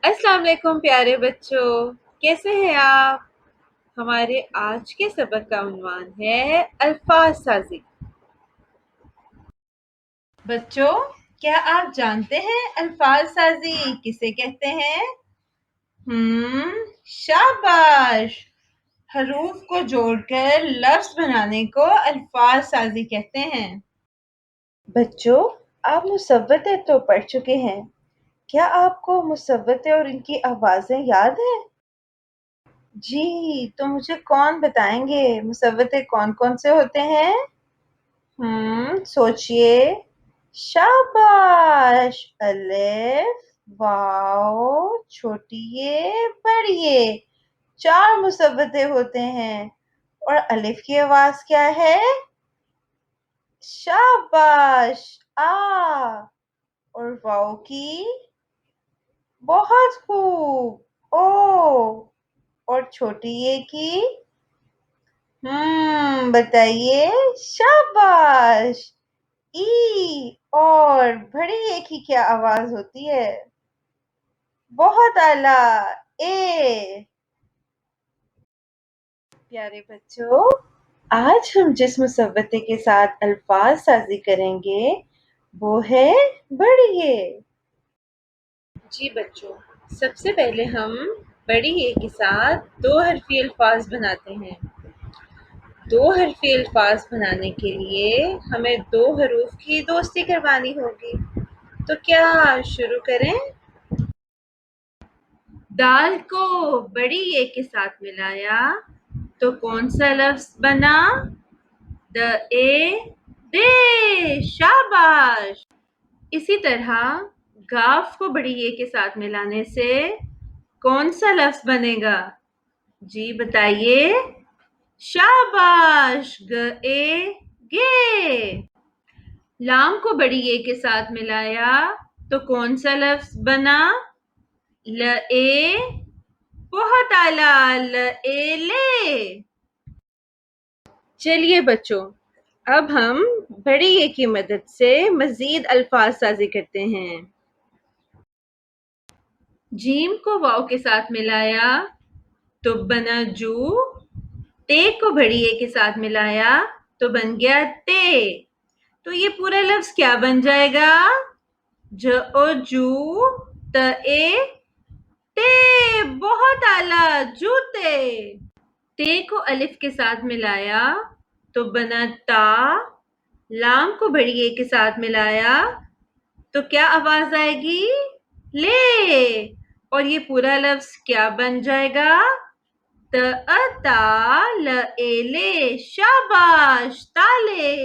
अस्सलाम वालेकुम प्यारे बच्चों, कैसे हैं आप? हमारे आज के सबक का उन्वान है अल्फाज साजी। बच्चों, क्या आप जानते हैं अल्फाज साजी किसे कहते हैं? शाबाश। हरूफ को जोड़कर लफ्ज बनाने को अल्फाज साजी कहते हैं। बच्चों, आप मुसव्वतें तो पढ़ चुके हैं। क्या आपको मुसव्वतें और इनकी आवाजें याद हैं? जी, तो मुझे कौन बताएंगे मुसव्वतें कौन कौन से होते हैं? सोचिए। शाबाश। अलिफ, वाओ, छोटी ये, बड़ी ये, 4 मुसव्वतें होते हैं। और अलिफ की आवाज क्या है? शाबाश, आ। और वाओ की? बहुत खूब, ओ। और छोटी ये की? बताइए। शाबाश। ई। और बड़ी ए की क्या आवाज होती है? बहुत आला, ए। प्यारे बच्चों, आज हम जिस मुसव्वते के साथ अल्फाज साजी करेंगे वो है बड़ी ए। जी बच्चों, सबसे पहले हम बड़ी ए के साथ 2 हरफी अल्फाज बनाते हैं। 2 हरफी अल्फाज बनाने के लिए हमें 2 हरूफ की दोस्ती करवानी होगी। तो क्या शुरू करें? दाल को बड़ी ए के साथ मिलाया तो कौन सा लफ्ज बना? द ए, दे। शाबाश। इसी तरह गाफ को बड़ी ए के साथ मिलाने से कौन सा लफ्ज बनेगा? जी बताइए। शाबाश। ग ए, गे। लाम को बड़ी ए के साथ मिलाया तो कौन सा लफ्ज बना? ल ए। बहुत आला, ल ए, ले। चलिए बच्चों, अब हम बड़ी ए की मदद से मजीद अल्फाज साजी करते हैं। जीम को वाव के साथ मिलाया तो बना जू। ते को बड़ी ए के साथ मिलाया तो बन गया ते। तो ये पूरा लफ्ज क्या बन जाएगा? ज ओ जू, त ए, ते। बहुत आला, जूते। ते को अलिफ के साथ मिलाया तो बना ता। लाम को बड़ी ए के साथ मिलाया तो क्या आवाज आएगी? ले। और ये पूरा लफ्ज क्या बन जाएगा? त अ ता, ल ए ले। शाबाश, ताले।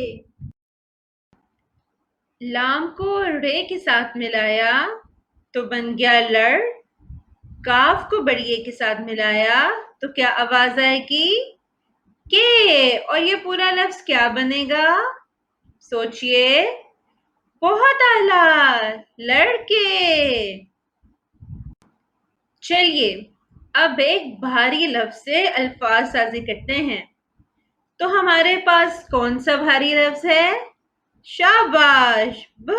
लाम को रे के साथ मिलाया तो बन गया लड़। काफ को बड़ी ए के साथ मिलाया तो क्या आवाज आएगी? के। और ये पूरा लफ्ज क्या बनेगा? सोचिए। बहुत आला, लड़के। चलिए, अब एक भारी लफ्ज से अल्फाज साजी करते हैं। तो हमारे पास कौन सा भारी लफ्ज है? शाबाश, ब।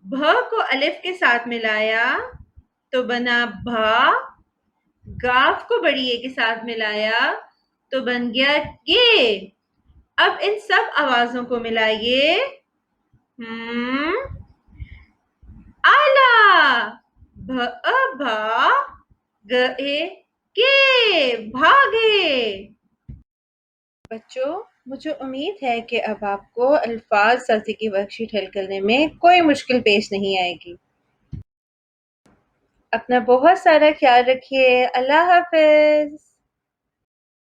भ को अलिफ के साथ मिलाया तो बना भा। गाफ को बड़ी ए के साथ मिलाया तो बन गया गे। अब इन सब आवाजों को मिलाइए। आला, भ अ भा, ग ए गे, भागे। बच्चों, मुझे उम्मीद है कि अब आपको अल्फाज साजी की वर्कशीट हल करने में कोई मुश्किल पेश नहीं आएगी। अपना बहुत सारा ख्याल रखिए। अल्लाह हाफिज।